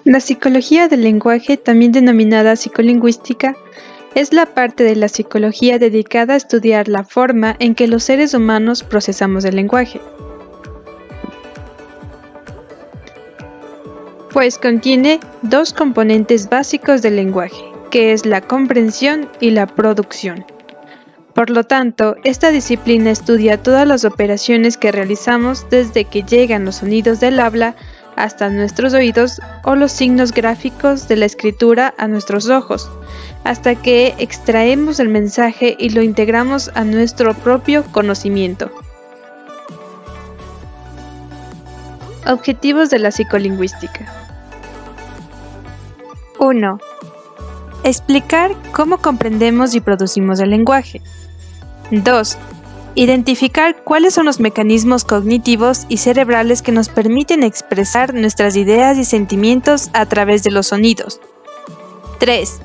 La psicología del lenguaje, también denominada psicolingüística, es la parte de la psicología dedicada a estudiar la forma en que los seres humanos procesamos el lenguaje, pues contiene dos componentes básicos del lenguaje, que es la comprensión y la producción. Por lo tanto, esta disciplina estudia todas las operaciones que realizamos desde que llegan los sonidos del habla hasta nuestros oídos o los signos gráficos de la escritura a nuestros ojos, hasta que extraemos el mensaje y lo integramos a nuestro propio conocimiento. Objetivos de la psicolingüística. 1. Explicar cómo comprendemos y producimos el lenguaje. 2. Identificar cuáles son los mecanismos cognitivos y cerebrales que nos permiten expresar nuestras ideas y sentimientos a través de los sonidos. 3.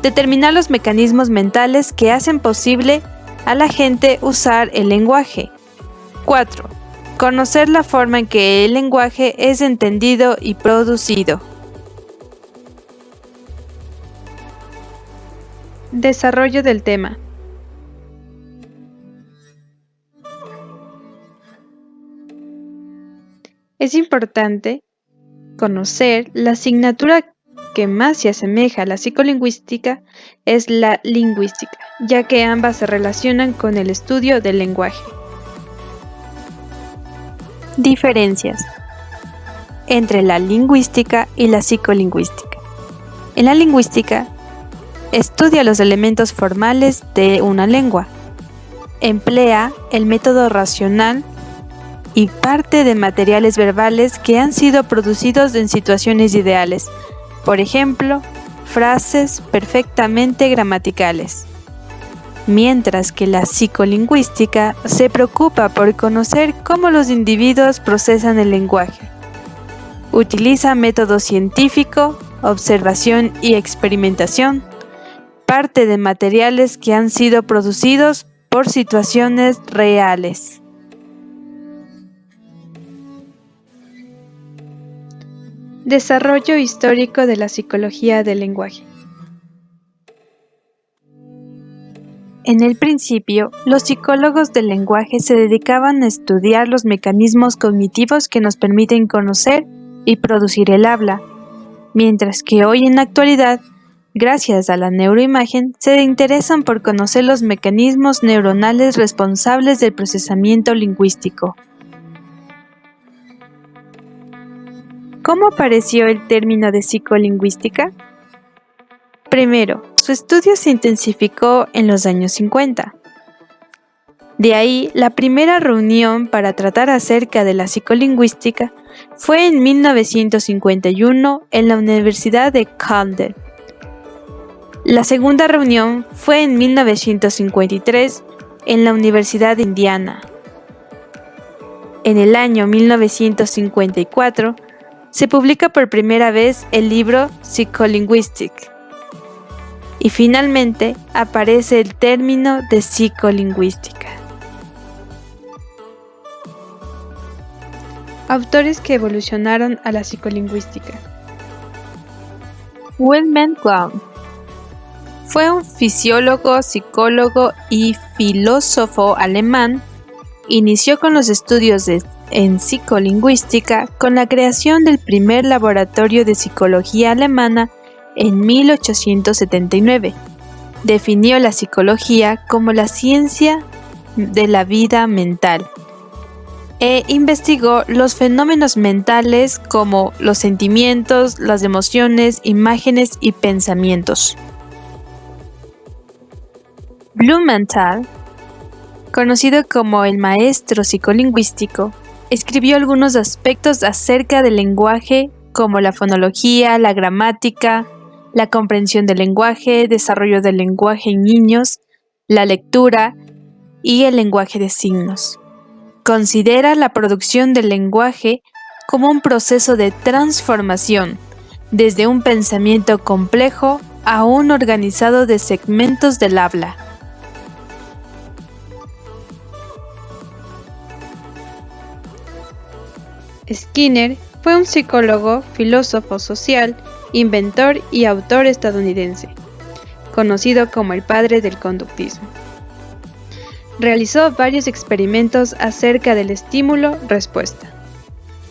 Determinar los mecanismos mentales que hacen posible a la gente usar el lenguaje. 4. Conocer la forma en que el lenguaje es entendido y producido. Desarrollo del tema. Es importante conocer la asignatura que más se asemeja a la psicolingüística es la lingüística, ya que ambas se relacionan con el estudio del lenguaje. Diferencias entre la lingüística y la psicolingüística. En la lingüística, estudia los elementos formales de una lengua, emplea el método racional y parte de materiales verbales que han sido producidos en situaciones ideales, por ejemplo, frases perfectamente gramaticales. Mientras que la psicolingüística se preocupa por conocer cómo los individuos procesan el lenguaje. Utiliza método científico, observación y experimentación, parte de materiales que han sido producidos por situaciones reales. Desarrollo histórico de la psicología del lenguaje. En el principio, los psicólogos del lenguaje se dedicaban a estudiar los mecanismos cognitivos que nos permiten conocer y producir el habla, mientras que hoy en la actualidad, gracias a la neuroimagen, se interesan por conocer los mecanismos neuronales responsables del procesamiento lingüístico. ¿Cómo apareció el término de psicolingüística? Primero, su estudio se intensificó en los años 50. De ahí, la primera reunión para tratar acerca de la psicolingüística fue en 1951 en la Universidad de Calder. La segunda reunión fue en 1953 en la Universidad de Indiana. En el año 1954, se publica por primera vez el libro Psycholinguistic. Y finalmente aparece el término de psicolingüística. Autores que evolucionaron a la psicolingüística. Wilhelm Wundt fue un fisiólogo, psicólogo y filósofo alemán. Inició con los estudios en psicolingüística con la creación del primer laboratorio de psicología alemana en 1879. Definió la psicología como la ciencia de la vida mental e investigó los fenómenos mentales como los sentimientos, las emociones, imágenes y pensamientos. Blumenthal, conocido como el maestro psicolingüístico, escribió algunos aspectos acerca del lenguaje como la fonología, la gramática, la comprensión del lenguaje, desarrollo del lenguaje en niños, la lectura y el lenguaje de signos. Considera la producción del lenguaje como un proceso de transformación, desde un pensamiento complejo a un organizado de segmentos del habla. Skinner fue un psicólogo, filósofo social, inventor y autor estadounidense, conocido como el padre del conductismo. Realizó varios experimentos acerca del estímulo-respuesta.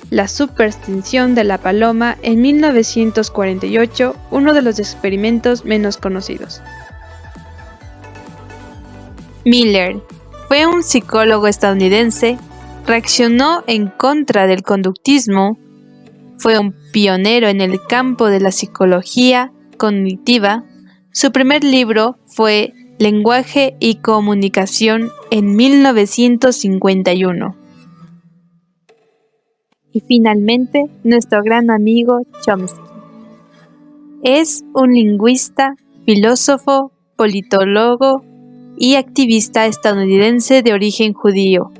La superstición de la paloma en 1948, uno de los experimentos menos conocidos. Miller fue un psicólogo estadounidense, reaccionó en contra del conductismo, fue un pionero en el campo de la psicología cognitiva. Su primer libro fue Lenguaje y Comunicación en 1951. Y finalmente, nuestro gran amigo Chomsky. Es un lingüista, filósofo, politólogo y activista estadounidense de origen judío.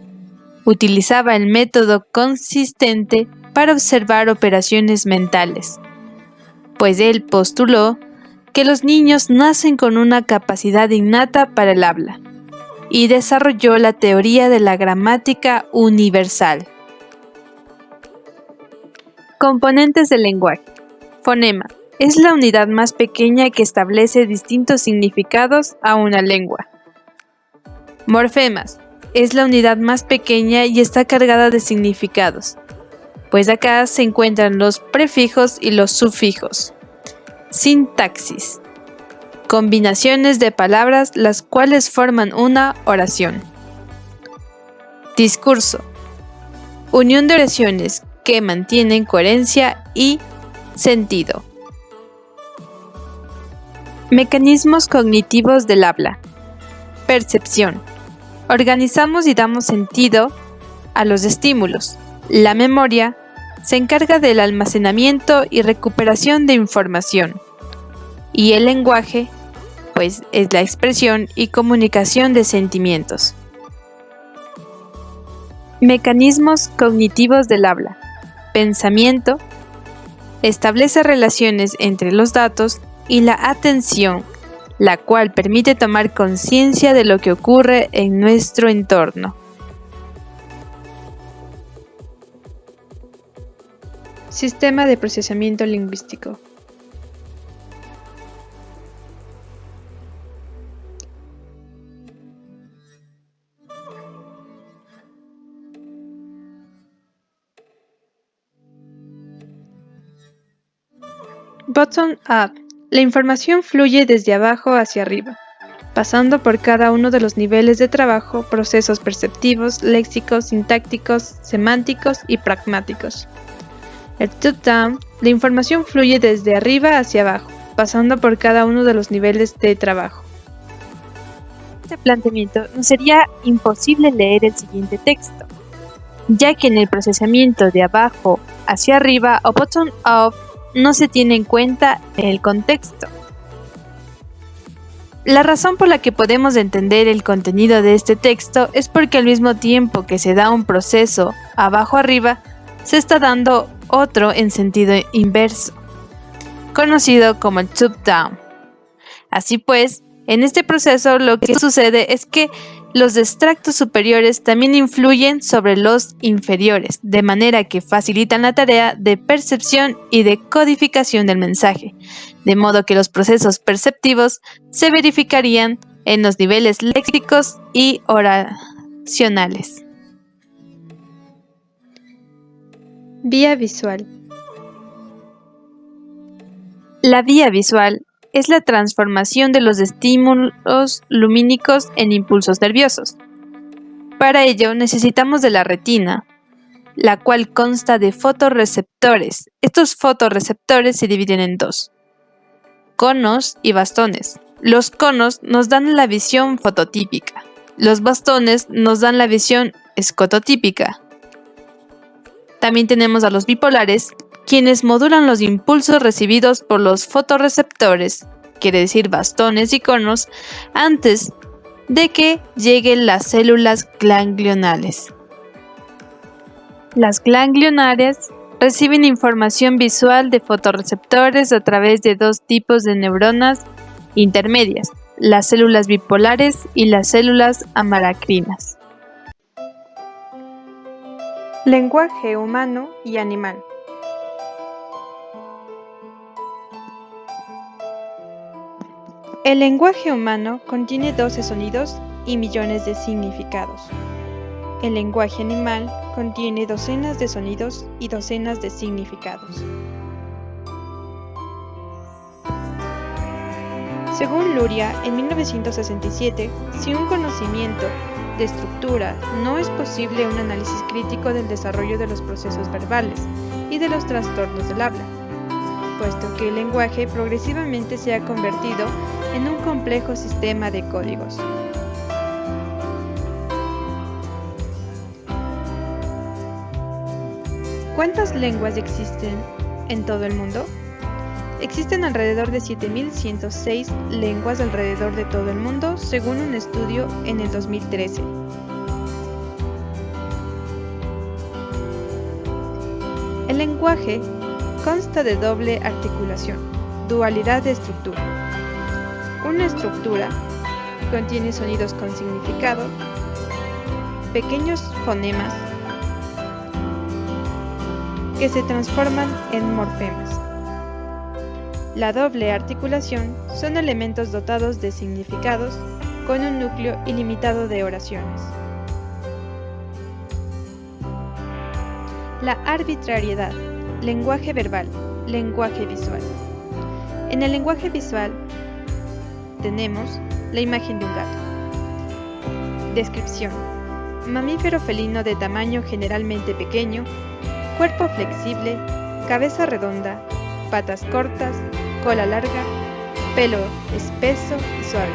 Utilizaba el método consistente para observar operaciones mentales, pues él postuló que los niños nacen con una capacidad innata para el habla, y desarrolló la teoría de la gramática universal. Componentes del lenguaje. Fonema. Es la unidad más pequeña que establece distintos significados a una lengua. Morfemas. Es la unidad más pequeña y está cargada de significados, pues acá se encuentran los prefijos y los sufijos. Sintaxis. Combinaciones de palabras las cuales forman una oración. Discurso. Unión de oraciones que mantienen coherencia y sentido. Mecanismos cognitivos del habla. Percepción. Organizamos y damos sentido a los estímulos. La memoria se encarga del almacenamiento y recuperación de información. Y el lenguaje, pues, es la expresión y comunicación de sentimientos. Mecanismos cognitivos del habla. Pensamiento. Establece relaciones entre los datos y la atención, la cual permite tomar conciencia de lo que ocurre en nuestro entorno. Sistema de procesamiento lingüístico. Bottom-up. La información fluye desde abajo hacia arriba, pasando por cada uno de los niveles de trabajo, procesos perceptivos, léxicos, sintácticos, semánticos y pragmáticos. El top-down. La información fluye desde arriba hacia abajo, pasando por cada uno de los niveles de trabajo. Este planteamiento nos sería imposible leer el siguiente texto, ya que en el procesamiento de abajo hacia arriba o bottom-up no se tiene en cuenta el contexto. La razón por la que podemos entender el contenido de este texto es porque al mismo tiempo que se da un proceso abajo arriba, se está dando otro en sentido inverso, conocido como el top-down. Así pues, en este proceso lo que sucede es que los extractos superiores también influyen sobre los inferiores, de manera que facilitan la tarea de percepción y de codificación del mensaje, de modo que los procesos perceptivos se verificarían en los niveles léxicos y oracionales. Vía visual. La vía visual es la transformación de los estímulos lumínicos en impulsos nerviosos. Para ello necesitamos de la retina, la cual consta de fotorreceptores. Estos fotorreceptores se dividen en dos: conos y bastones. Los conos nos dan la visión fototípica. Los bastones nos dan la visión escototípica. También tenemos a los bipolares, quienes modulan los impulsos recibidos por los fotorreceptores, quiere decir bastones y conos, antes de que lleguen las células ganglionales. Las ganglionares reciben información visual de fotorreceptores a través de dos tipos de neuronas intermedias, las células bipolares y las células amacrinas. Lenguaje humano y animal. El lenguaje humano contiene 12 sonidos y millones de significados. El lenguaje animal contiene docenas de sonidos y docenas de significados. Según Luria, en 1967, sin un conocimiento de estructura, no es posible un análisis crítico del desarrollo de los procesos verbales y de los trastornos del habla, puesto que el lenguaje progresivamente se ha convertido en un complejo sistema de códigos. ¿Cuántas lenguas existen en todo el mundo? Existen alrededor de 7.106 lenguas alrededor de todo el mundo, según un estudio en el 2013. El lenguaje consta de doble articulación, dualidad de estructura. Una estructura contiene sonidos con significado, pequeños fonemas que se transforman en morfemas. La doble articulación son elementos dotados de significados con un núcleo ilimitado de oraciones. La arbitrariedad, lenguaje verbal, lenguaje visual. En el lenguaje visual tenemos la imagen de un gato. Descripción: mamífero felino de tamaño generalmente pequeño, cuerpo flexible, cabeza redonda, patas cortas, cola larga, pelo espeso y suave.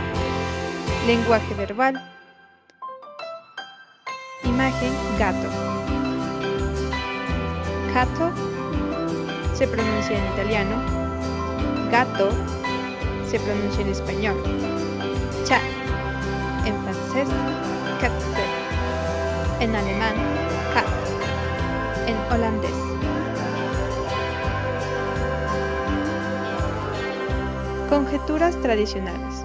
Lenguaje verbal. Imagen: gato. Gato se pronuncia en italiano. Gato se pronuncia en español. Chat en francés. Katze en alemán. Kat en holandés. Conjeturas tradicionales.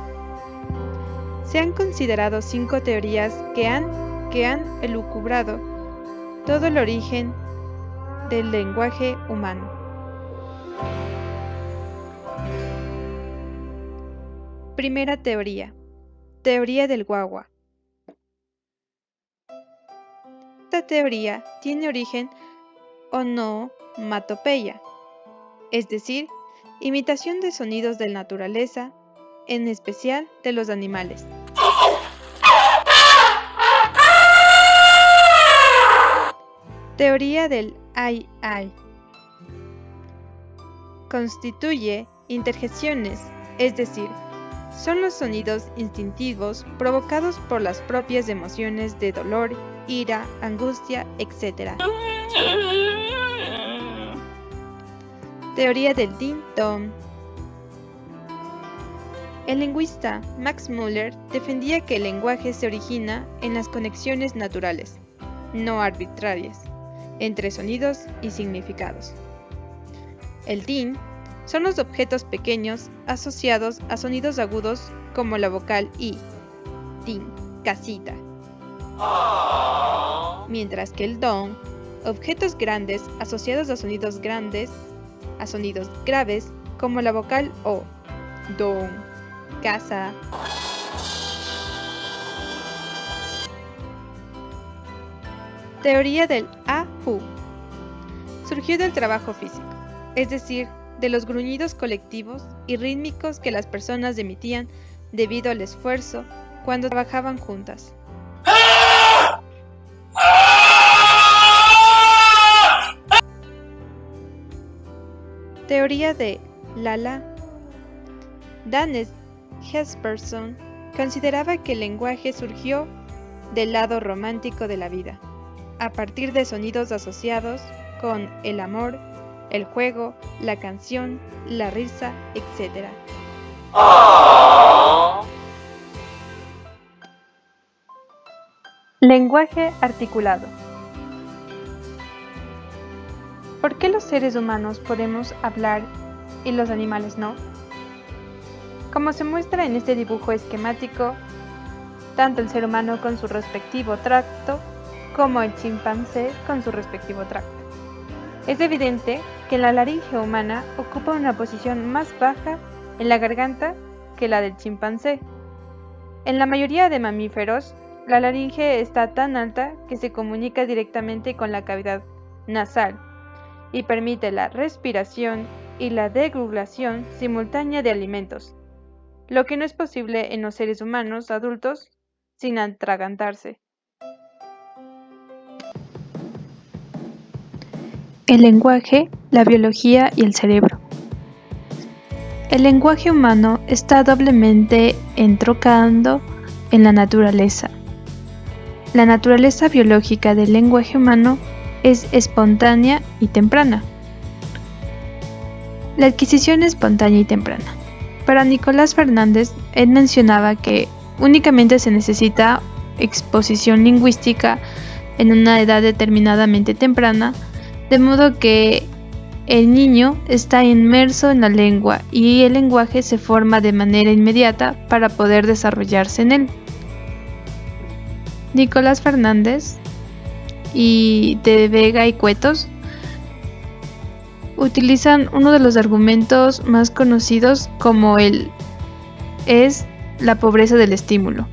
Se han considerado 5 teorías que han elucubrado todo el origen del lenguaje humano. Primera teoría: teoría del guagua. Esta teoría tiene origen onomatopeya, es decir, imitación de sonidos de la naturaleza, en especial de los animales. Teoría del ai-ai. Constituye interjecciones, es decir, son los sonidos instintivos provocados por las propias emociones de dolor, ira, angustia, etc. Teoría del ding-dong. El lingüista Max Muller defendía que el lenguaje se origina en las conexiones naturales, no arbitrarias, entre sonidos y significados. El ding son los objetos pequeños asociados a sonidos agudos como la vocal i, ding, casita. Mientras que el dong, objetos grandes asociados a sonidos graves como la vocal o, dong, casa. Teoría del ahu. Surgió del trabajo físico, es decir, de los gruñidos colectivos y rítmicos que las personas emitían debido al esfuerzo cuando trabajaban juntas. Teoría de Lala. Dan Jesperson consideraba que el lenguaje surgió del lado romántico de la vida, a partir de sonidos asociados con el amor, el juego, la canción, la risa, etc. Lenguaje articulado. ¿Por qué los seres humanos podemos hablar y los animales no? Como se muestra en este dibujo esquemático, tanto el ser humano con su respectivo tracto como el chimpancé con su respectivo tracto. Es evidente que la laringe humana ocupa una posición más baja en la garganta que la del chimpancé. En la mayoría de mamíferos, la laringe está tan alta que se comunica directamente con la cavidad nasal y permite la respiración y la deglución simultánea de alimentos, lo que no es posible en los seres humanos adultos sin atragantarse. El lenguaje, la biología y el cerebro. El lenguaje humano está doblemente entroncado en la naturaleza. La naturaleza biológica del lenguaje humano es espontánea y temprana. La adquisición espontánea y temprana. Para Nicolás Fernández, él mencionaba que únicamente se necesita exposición lingüística en una edad determinadamente temprana, de modo que el niño está inmerso en la lengua y el lenguaje se forma de manera inmediata para poder desarrollarse en él. Nicolás Fernández y de Vega y Cuetos utilizan uno de los argumentos más conocidos como es la pobreza del estímulo.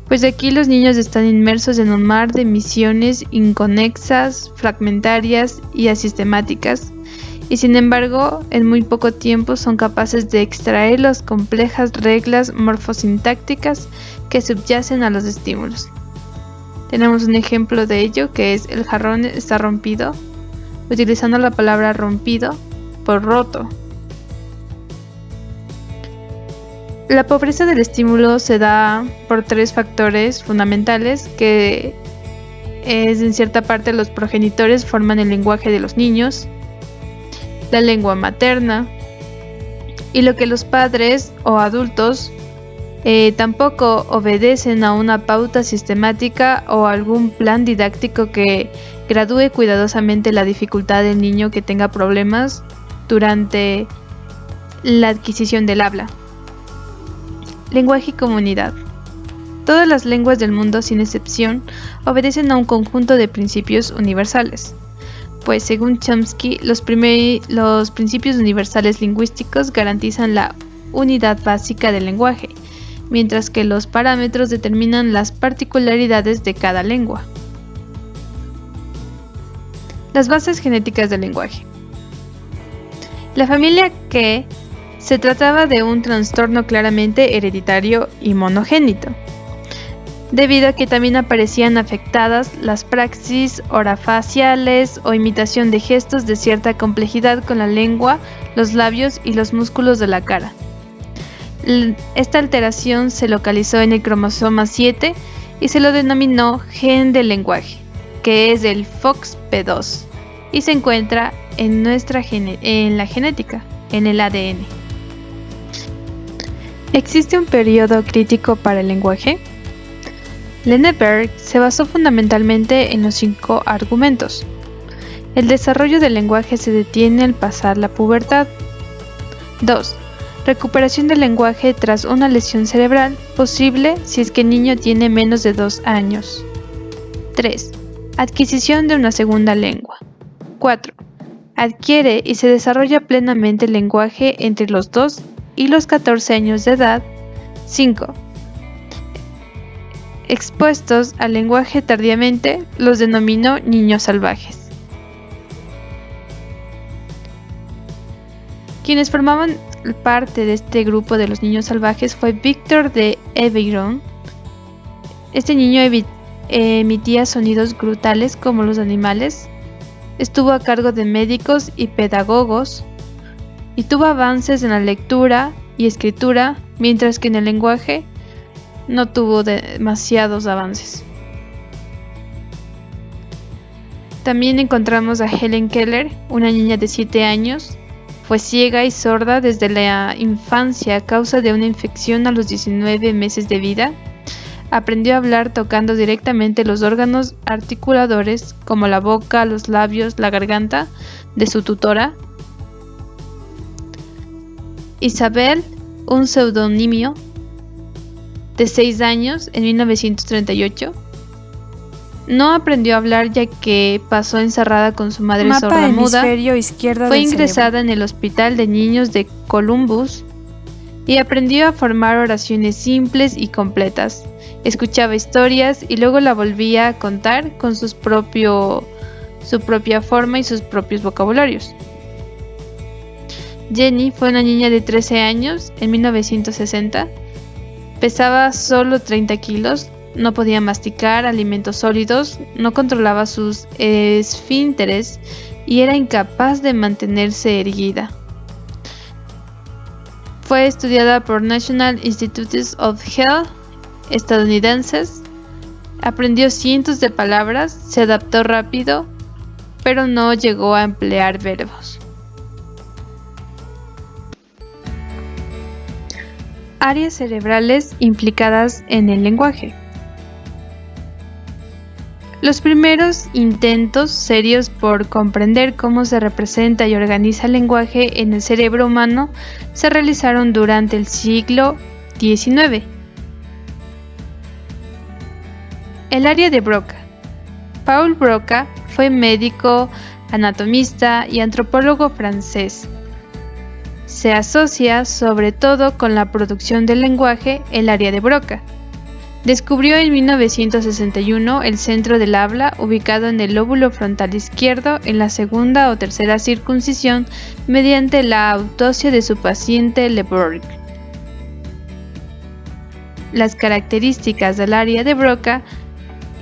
Pues aquí los niños están inmersos en un mar de misiones inconexas, fragmentarias y asistemáticas, y sin embargo, en muy poco tiempo son capaces de extraer las complejas reglas morfosintácticas que subyacen a los estímulos. Tenemos un ejemplo de ello que es el jarrón está rompido, utilizando la palabra rompido por roto. La pobreza del estímulo se da por tres factores fundamentales que en cierta parte los progenitores forman el lenguaje de los niños, la lengua materna y lo que los padres o adultos tampoco obedecen a una pauta sistemática o algún plan didáctico que gradúe cuidadosamente la dificultad del niño que tenga problemas durante la adquisición del habla. Lenguaje y comunidad. Todas las lenguas del mundo, sin excepción, obedecen a un conjunto de principios universales. Pues según Chomsky, los principios universales lingüísticos garantizan la unidad básica del lenguaje, mientras que los parámetros determinan las particularidades de cada lengua. Las bases genéticas del lenguaje. La familia que se trataba de un trastorno claramente hereditario y monogénito, debido a que también aparecían afectadas las praxis orofaciales o imitación de gestos de cierta complejidad con la lengua, los labios y los músculos de la cara. Esta alteración se localizó en el cromosoma 7 y se lo denominó gen del lenguaje, que es el FOXP2, y se encuentra en la genética, en el ADN. ¿Existe un periodo crítico para el lenguaje? Lenneberg se basó fundamentalmente en los 5 argumentos. El desarrollo del lenguaje se detiene al pasar la pubertad. 2. Recuperación del lenguaje tras una lesión cerebral, posible si es que el niño tiene menos de 2 años. 3. Adquisición de una segunda lengua. 4. Adquiere y se desarrolla plenamente el lenguaje entre los 2 y los 14 años de edad. 5. Expuestos al lenguaje tardíamente, los denominó niños salvajes. Quienes formaban parte de este grupo de los niños salvajes fue Victor de Éveyron. Este niño emitía sonidos brutales como los animales, estuvo a cargo de médicos y pedagogos, y tuvo avances en la lectura y escritura, mientras que en el lenguaje no tuvo demasiados avances. También encontramos a Helen Keller, una niña de 7 años. Fue ciega y sorda desde la infancia a causa de una infección a los 19 meses de vida. Aprendió a hablar tocando directamente los órganos articuladores como la boca, los labios, la garganta de su tutora. Isabel, un seudónimo de 6 años en 1938, no aprendió a hablar ya que pasó encerrada con su madre sordomuda. Fue ingresada en el Hospital de Niños de Columbus y aprendió a formar oraciones simples y completas. Escuchaba historias y luego la volvía a contar con su propia forma y sus propios vocabularios. Jenny fue una niña de 13 años en 1960. Pesaba solo 30 kilos, no podía masticar alimentos sólidos, no controlaba sus esfínteres y era incapaz de mantenerse erguida. Fue estudiada por National Institutes of Health estadounidenses, aprendió cientos de palabras, se adaptó rápido, pero no llegó a emplear verbos. Áreas cerebrales implicadas en el lenguaje. Los primeros intentos serios por comprender cómo se representa y organiza el lenguaje en el cerebro humano se realizaron durante el siglo XIX. El área de Broca. Paul Broca fue médico, anatomista y antropólogo francés. Se asocia sobre todo con la producción del lenguaje el área de Broca. Descubrió en 1961 el centro del habla ubicado en el lóbulo frontal izquierdo en la segunda o tercera circuncisión mediante la autopsia de su paciente Le Bourg. Las características del área de Broca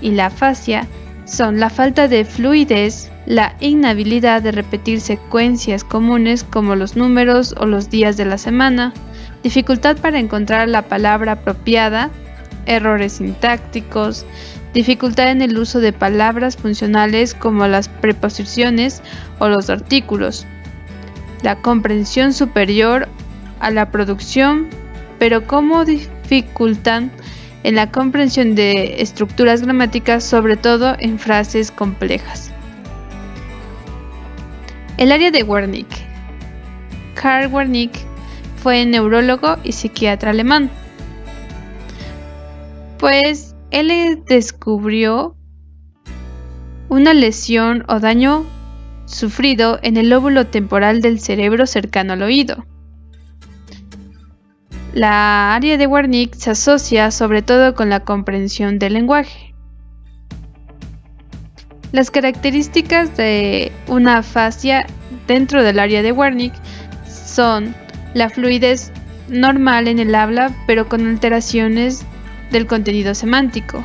y la afasia son la falta de fluidez, la inhabilidad de repetir secuencias comunes como los números o los días de la semana, dificultad para encontrar la palabra apropiada, errores sintácticos, dificultad en el uso de palabras funcionales como las preposiciones o los artículos, la comprensión superior a la producción, pero como dificultad en la comprensión de estructuras gramáticas, sobre todo en frases complejas. El área de Wernicke. Karl Wernicke fue neurólogo y psiquiatra alemán. Pues él descubrió una lesión o daño sufrido en el lóbulo temporal del cerebro cercano al oído. La área de Wernicke se asocia sobre todo con la comprensión del lenguaje. Las características de una afasia dentro del área de Wernicke son la fluidez normal en el habla, pero con alteraciones del contenido semántico,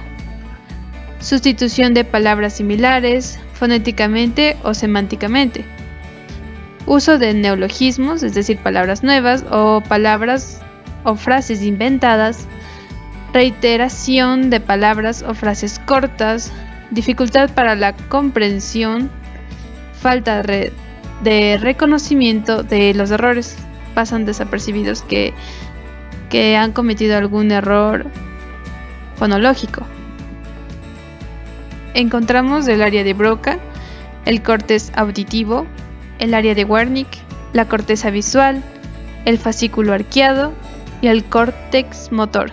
sustitución de palabras similares fonéticamente o semánticamente, uso de neologismos, es decir, palabras nuevas o palabras o frases inventadas, reiteración de palabras o frases cortas, dificultad para la comprensión, falta de reconocimiento de los errores, pasan desapercibidos que han cometido algún error fonológico. Encontramos el área de Broca, el córtex auditivo, el área de Wernicke, la corteza visual, el fascículo arqueado y el córtex motor,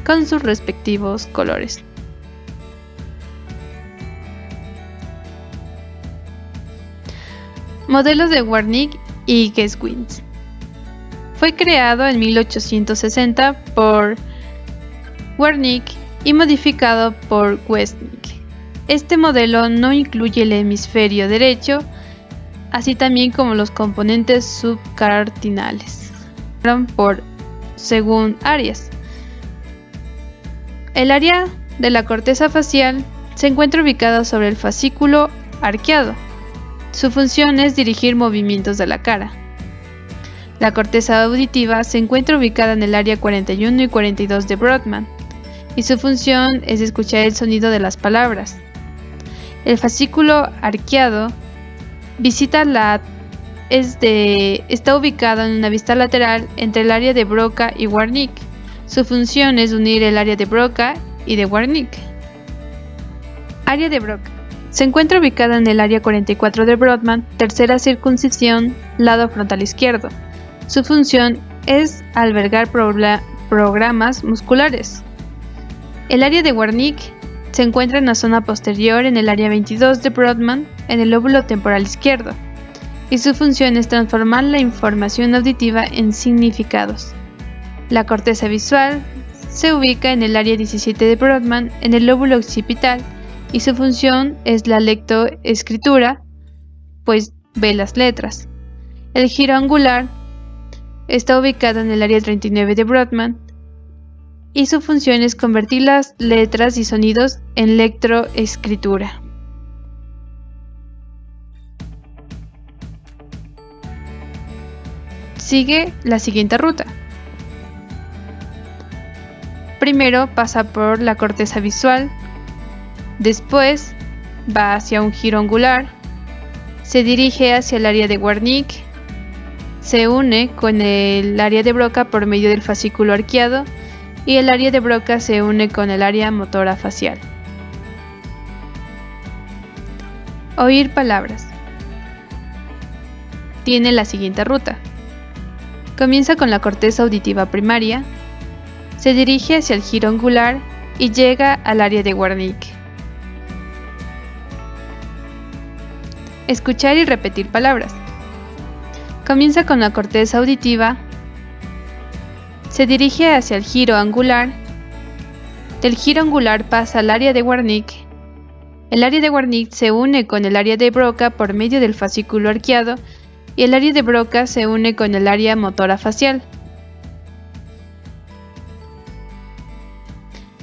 con sus respectivos colores. Modelos de Wernicke y Geschwitz. Fue creado en 1860 por Wernicke y modificado por Geschwitz. Este modelo no incluye el hemisferio derecho, así también como los componentes subcardinales. Según áreas. El área de la corteza facial se encuentra ubicada sobre el fascículo arqueado. Su función es dirigir movimientos de la cara. La corteza auditiva se encuentra ubicada en el área 41 y 42 de Brodmann, y su función es escuchar el sonido de las palabras. El fascículo arqueado está ubicado en una vista lateral entre el área de Broca y Wernicke. Su función es unir el área de Broca y de Wernicke. Área de Broca. Se encuentra ubicada en el área 44 de Brodmann, tercera circuncisión, lado frontal izquierdo. Su función es albergar programas musculares. El área de Wernicke se encuentra en la zona posterior en el área 22 de Brodmann, en el lóbulo temporal izquierdo. y su función es transformar la información auditiva en significados. La corteza visual se ubica en el área 17 de Brodmann, en el lóbulo occipital, y su función es la lectoescritura, pues ve las letras. El giro angular está ubicado en el área 39 de Brodmann, y su función es convertir las letras y sonidos en lectoescritura. Sigue la siguiente ruta. Primero pasa por la corteza visual, después va hacia un giro angular, se dirige hacia el área de Wernicke, se une con el área de Broca por medio del fascículo arqueado y el área de Broca se une con el área motora facial. Oír palabras. Tiene la siguiente ruta. Comienza con la corteza auditiva primaria, se dirige hacia el giro angular y llega al área de Wernicke. Escuchar y repetir palabras. Comienza con la corteza auditiva, se dirige hacia el giro angular, del giro angular pasa al área de Wernicke, el área de Wernicke se une con el área de Broca por medio del fascículo arqueado y el área de Broca se une con el área motora facial.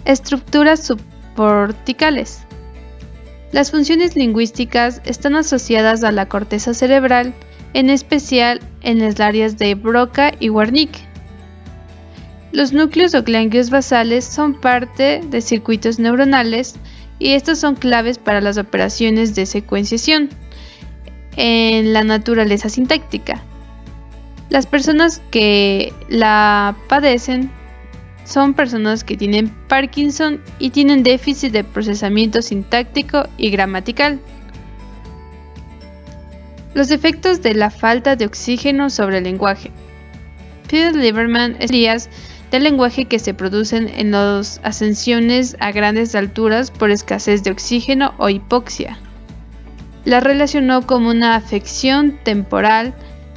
Estructuras subcorticales. Las funciones lingüísticas están asociadas a la corteza cerebral, en especial en las áreas de Broca y Wernicke. Los núcleos o ganglios basales son parte de circuitos neuronales y estos son claves para las operaciones de secuenciación en la naturaleza sintáctica. Las personas que la padecen son personas que tienen Parkinson y tienen déficit de procesamiento sintáctico y gramatical. Los efectos de la falta de oxígeno sobre el lenguaje. Peter Lieberman estudios del lenguaje que se producen en las ascensiones a grandes alturas por escasez de oxígeno o hipoxia. La relacionó como una afección temporal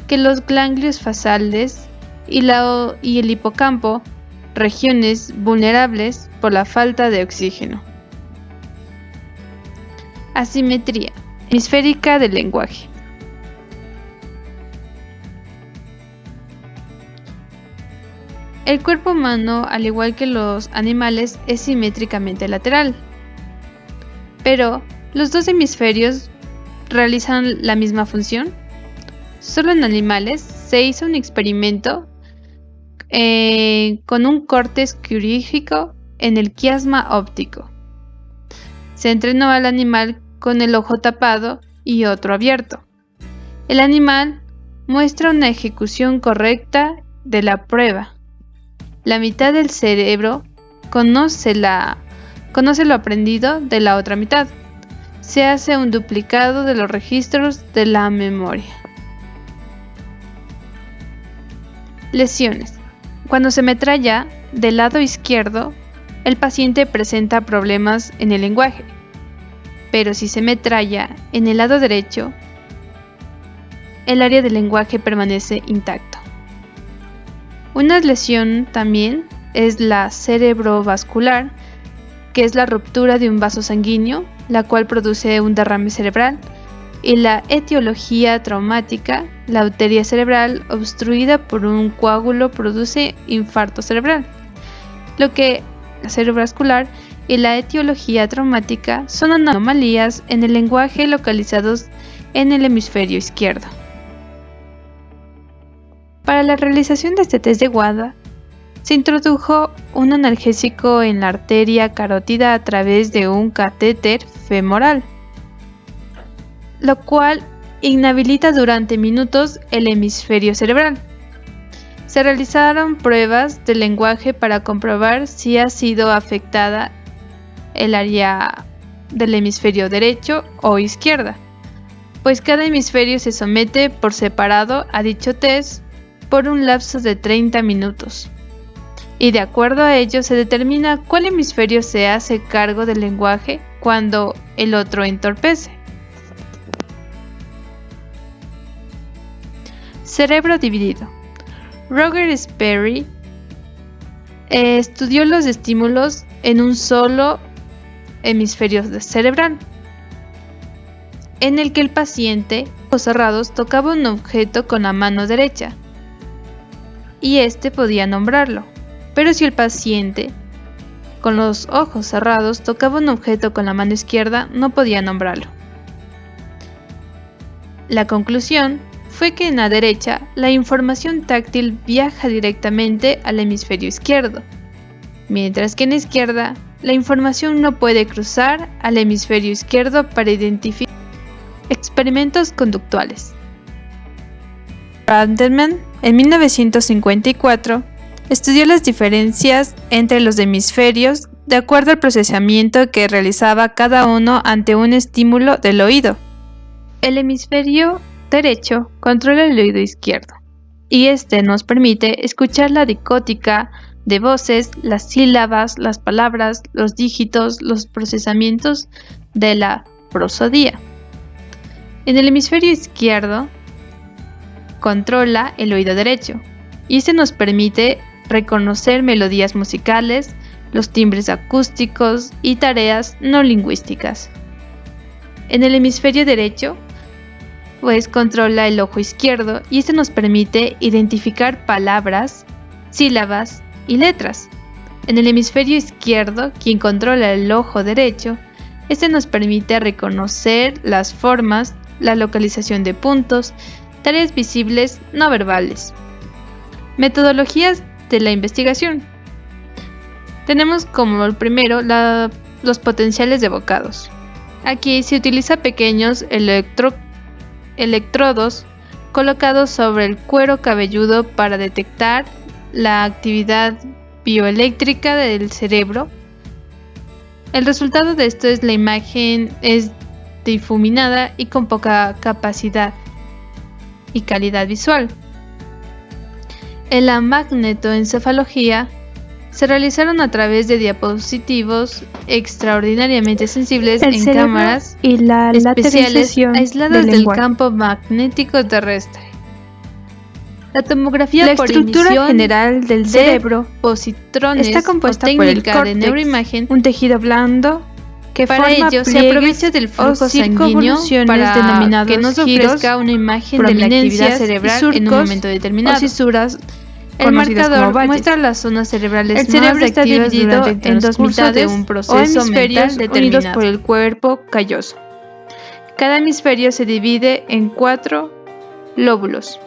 que los ganglios basales y el hipocampo, regiones vulnerables por la falta de oxígeno. Asimetría hemisférica del lenguaje. El cuerpo humano, al igual que los animales, es simétricamente lateral, pero los dos hemisferios realizan la misma función. Solo en animales se hizo un experimento con un corte quirúrgico en el quiasma óptico. Se entrenó al animal con el ojo tapado y otro abierto. El animal muestra una ejecución correcta de la prueba. La mitad del cerebro conoce lo aprendido de la otra mitad. Se hace un duplicado de los registros de la memoria. Lesiones. Cuando se metralla del lado izquierdo, el paciente presenta problemas en el lenguaje, pero si se metralla en el lado derecho, el área del lenguaje permanece intacto. Una lesión también es la cerebrovascular, que es la ruptura de un vaso sanguíneo, la cual produce un derrame cerebral, y la etiología traumática, la arteria cerebral obstruida por un coágulo produce infarto cerebral. Lo que la cerebrovascular y la etiología traumática son anomalías en el lenguaje localizados en el hemisferio izquierdo. Para la realización de este test de WADA, se introdujo un analgésico en la arteria carótida a través de un catéter femoral, lo cual inhabilita durante minutos el hemisferio cerebral. Se realizaron pruebas de lenguaje para comprobar si ha sido afectada el área del hemisferio derecho o izquierda, pues cada hemisferio se somete por separado a dicho test por un lapso de 30 minutos. Y de acuerdo a ello se determina cuál hemisferio se hace cargo del lenguaje cuando el otro entorpece. Cerebro dividido. Roger Sperry estudió los estímulos en un solo hemisferio cerebral, en el que el paciente, ojos cerrados, tocaba un objeto con la mano derecha y éste podía nombrarlo, pero si el paciente, con los ojos cerrados, tocaba un objeto con la mano izquierda, no podía nombrarlo. La conclusión fue que en la derecha la información táctil viaja directamente al hemisferio izquierdo, mientras que en la izquierda la información no puede cruzar al hemisferio izquierdo para identificar experimentos conductuales. Randleman, en 1954, estudió las diferencias entre los hemisferios de acuerdo al procesamiento que realizaba cada uno ante un estímulo del oído. El hemisferio derecho controla el oído izquierdo, y este nos permite escuchar la decótica de voces, las sílabas, las palabras, los dígitos, los procesamientos de la prosodía. En el hemisferio izquierdo controla el oído derecho, y este nos permite reconocer melodías musicales, los timbres acústicos y tareas no lingüísticas. En el hemisferio derecho, pues controla el ojo izquierdo y este nos permite identificar palabras, sílabas y letras. En el hemisferio izquierdo, quien controla el ojo derecho, este nos permite reconocer las formas, la localización de puntos, tareas visibles no verbales. Metodologías de la investigación. Tenemos como el primero los potenciales evocados. Aquí se utiliza pequeños electrodos colocados sobre el cuero cabelludo para detectar la actividad bioeléctrica del cerebro. El resultado de esto es la imagen es difuminada y con poca capacidad y calidad visual. En la magnetoencefalografía se realizaron a través de diapositivos extraordinariamente sensibles en cámaras y la especiales aisladas del campo magnético terrestre. La tomografía por estructura general del cerebro positrones está compuesta por el técnica córtex, de neuroimagen, un tejido blando que para forma ello se aprovecha del flujo sanguíneo para que nos ofrezca una imagen de la actividad cerebral en un momento determinado. O fisuras. El marcador muestra las zonas cerebrales. El cerebro está dividido en dos mitades de un proceso hemisferios mental unidos determinado por el cuerpo calloso. Cada hemisferio se divide en 4 lóbulos.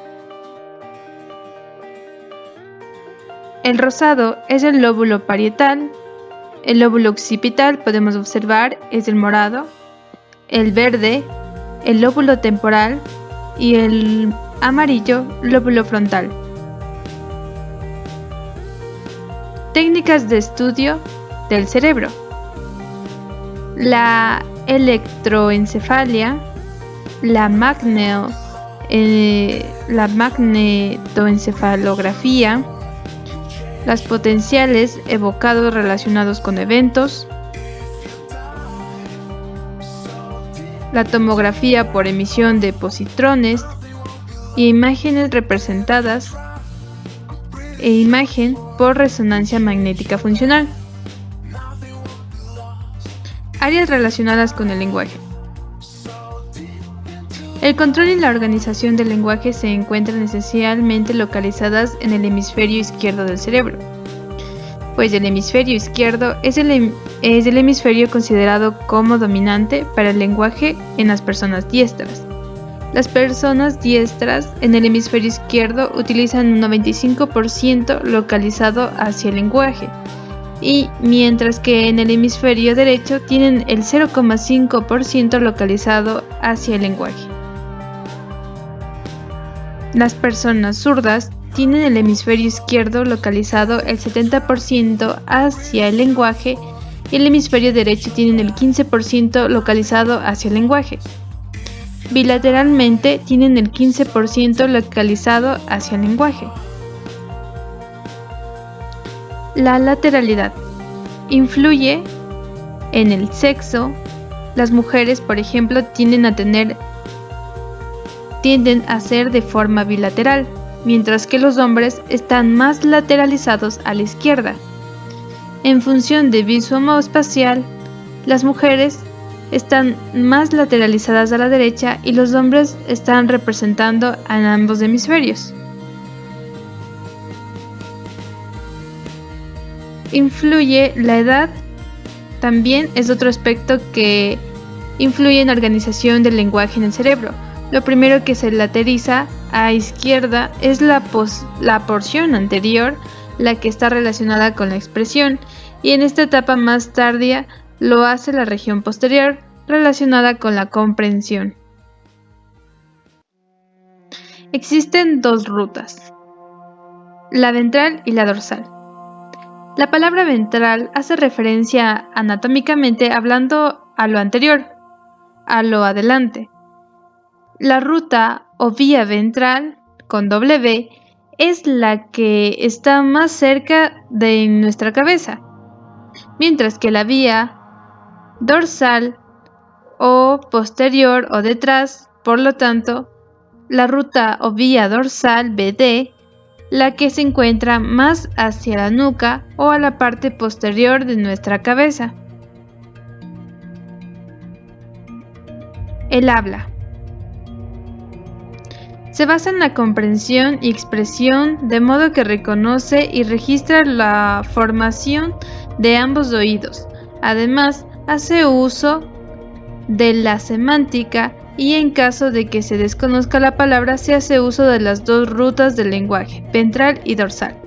El rosado es el lóbulo parietal, el lóbulo occipital podemos observar es el morado, el verde, el lóbulo temporal y el amarillo lóbulo frontal. Técnicas de estudio del cerebro. La electroencefalia, la magnetoencefalografía, las potenciales evocados relacionados con eventos, la tomografía por emisión de positrones y imágenes representadas e imagen por resonancia magnética funcional. Áreas relacionadas con el lenguaje. El control y la organización del lenguaje se encuentran esencialmente localizadas en el hemisferio izquierdo del cerebro, pues el hemisferio izquierdo es el hemisferio considerado como dominante para el lenguaje en las personas diestras. Las personas diestras en el hemisferio izquierdo utilizan un 95% localizado hacia el lenguaje, y mientras que en el hemisferio derecho tienen el 0,5% localizado hacia el lenguaje. Las personas zurdas tienen el hemisferio izquierdo localizado el 70% hacia el lenguaje y el hemisferio derecho tienen el 15% localizado hacia el lenguaje. Bilateralmente tienen el 15% localizado hacia el lenguaje. La lateralidad influye en el sexo. Las mujeres, por ejemplo, tienden a tener tienden a ser de forma bilateral, mientras que los hombres están más lateralizados a la izquierda. En función de visoespacial, las mujeres están más lateralizadas a la derecha y los hombres están representando a ambos hemisferios. Influye la edad, también es otro aspecto que influye en la organización del lenguaje en el cerebro. Lo primero que se lateriza a izquierda es la porción anterior, la que está relacionada con la expresión, y en esta etapa más tardía lo hace la región posterior, relacionada con la comprensión. Existen dos rutas, la ventral y la dorsal. La palabra ventral hace referencia anatómicamente hablando a lo anterior, a lo adelante. La ruta o vía ventral, con W, es la que está más cerca de nuestra cabeza, mientras que la vía dorsal o posterior o detrás, por lo tanto, la ruta o vía dorsal BD, la que se encuentra más hacia la nuca o a la parte posterior de nuestra cabeza. El habla se basa en la comprensión y expresión, de modo que reconoce y registra la formación de ambos oídos. Además, hace uso de la semántica y en caso de que se desconozca la palabra, se hace uso de las dos rutas del lenguaje, ventral y dorsal.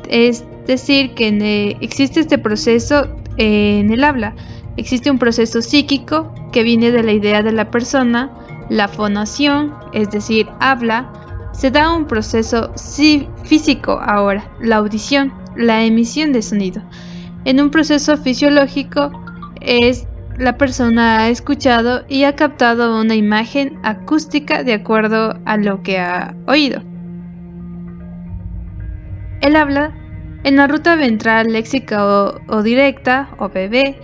Es decir, que existe este proceso en el habla. Existe un proceso psíquico que viene de la idea de la persona. La fonación, es decir, habla, se da un proceso físico ahora, la audición, la emisión de sonido. En un proceso fisiológico es la persona ha escuchado y ha captado una imagen acústica de acuerdo a lo que ha oído. El habla, en la ruta ventral léxica o directa, o VB,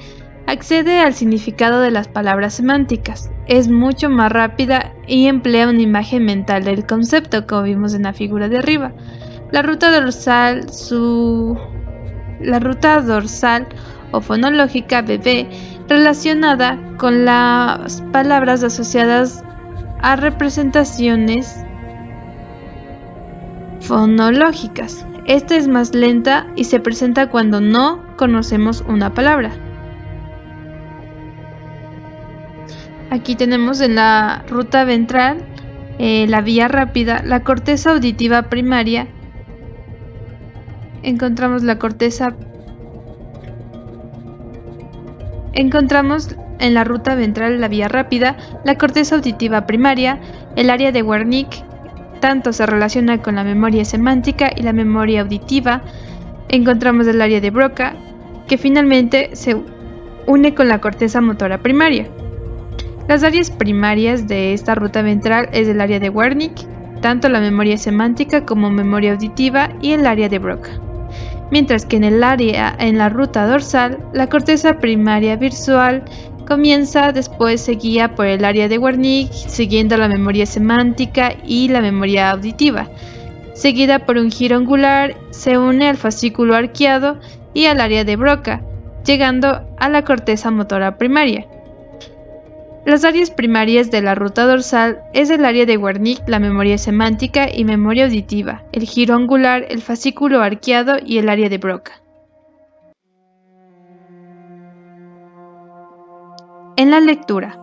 accede al significado de las palabras semánticas. Es mucho más rápida y emplea una imagen mental del concepto, como vimos en la figura de arriba. La ruta dorsal o fonológica BB, relacionada con las palabras asociadas a representaciones fonológicas. Esta es más lenta y se presenta cuando no conocemos una palabra. Aquí tenemos en la ruta ventral, la vía rápida, la corteza auditiva primaria. Encontramos en la ruta ventral la vía rápida, la corteza auditiva primaria, el área de Wernicke, tanto se relaciona con la memoria semántica y la memoria auditiva. Encontramos el área de Broca, que finalmente se une con la corteza motora primaria. Las áreas primarias de esta ruta ventral es el área de Wernicke, tanto la memoria semántica como memoria auditiva y el área de Broca. Mientras que en la ruta dorsal, la corteza primaria visual comienza, después se guía por el área de Wernicke, siguiendo la memoria semántica y la memoria auditiva. Seguida por un giro angular, se une al fascículo arqueado y al área de Broca, llegando a la corteza motora primaria. Las áreas primarias de la ruta dorsal es el área de Wernicke, la memoria semántica y memoria auditiva, el giro angular, el fascículo arqueado y el área de Broca. En la lectura,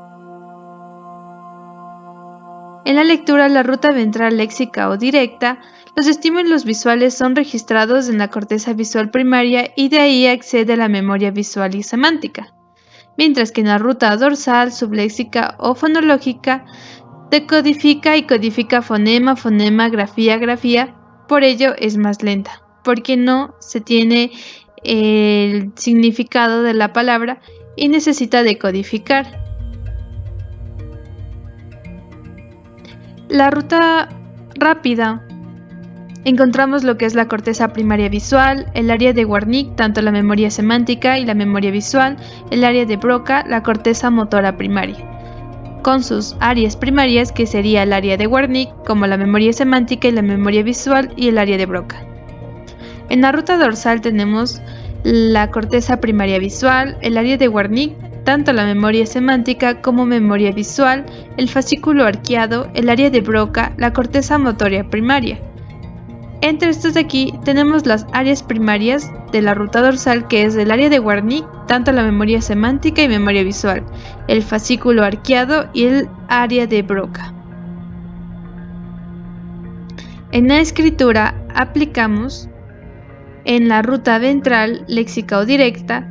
la ruta ventral léxica o directa, los estímulos visuales son registrados en la corteza visual primaria y de ahí accede a la memoria visual y semántica. Mientras que en la ruta dorsal, subléxica o fonológica, decodifica y codifica fonema, grafía, por ello es más lenta, porque no se tiene el significado de la palabra y necesita decodificar. La ruta rápida, encontramos lo que es la corteza primaria visual, el área de Wernicke, tanto la memoria semántica y la memoria visual, el área de Broca, la corteza motora primaria. con sus áreas primarias, que sería el área de Wernicke, como la memoria semántica y la memoria visual, y el área de Broca. En la ruta dorsal tenemos la corteza primaria visual, el área de Wernicke, tanto la memoria semántica como memoria visual, el fascículo arqueado, el área de Broca, la corteza motoria primaria. Entre estos de aquí tenemos las áreas primarias de la ruta dorsal, que es el área de Wernicke, tanto la memoria semántica y memoria visual, el fascículo arqueado y el área de Broca. En la escritura aplicamos en la ruta ventral léxica o directa.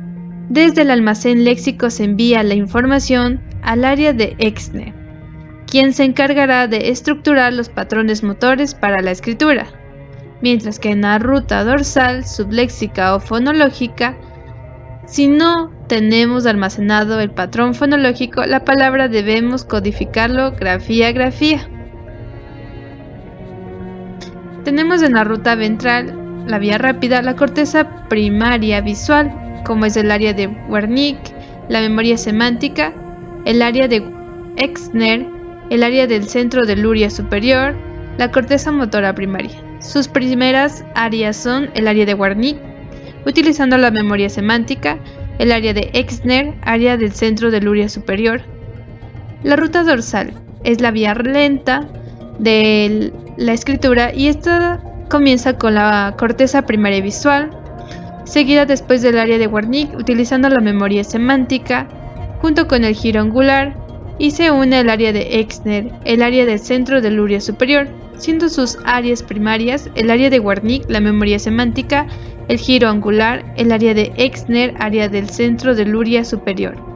Desde el almacén léxico se envía la información al área de Exner, quien se encargará de estructurar los patrones motores para la escritura. Mientras que en la ruta dorsal subléxica o fonológica, si no tenemos almacenado el patrón fonológico, la palabra debemos codificarlo grafía a grafía. Tenemos en la ruta ventral, la vía rápida, la corteza primaria visual, como es el área de Wernicke, la memoria semántica, el área de Exner, el área del centro de Luria superior, la corteza motora primaria. Sus primeras áreas son el área de Wernicke, utilizando la memoria semántica, el área de Exner, área del centro de Luria superior. La ruta dorsal es la vía lenta de la escritura y esta comienza con la corteza primaria visual, seguida después del área de Wernicke, utilizando la memoria semántica, junto con el giro angular, y se une al área de Exner, el área del centro de Luria superior, siendo sus áreas primarias el área de Wernicke, la memoria semántica, el giro angular, el área de Exner, área del centro de Luria superior.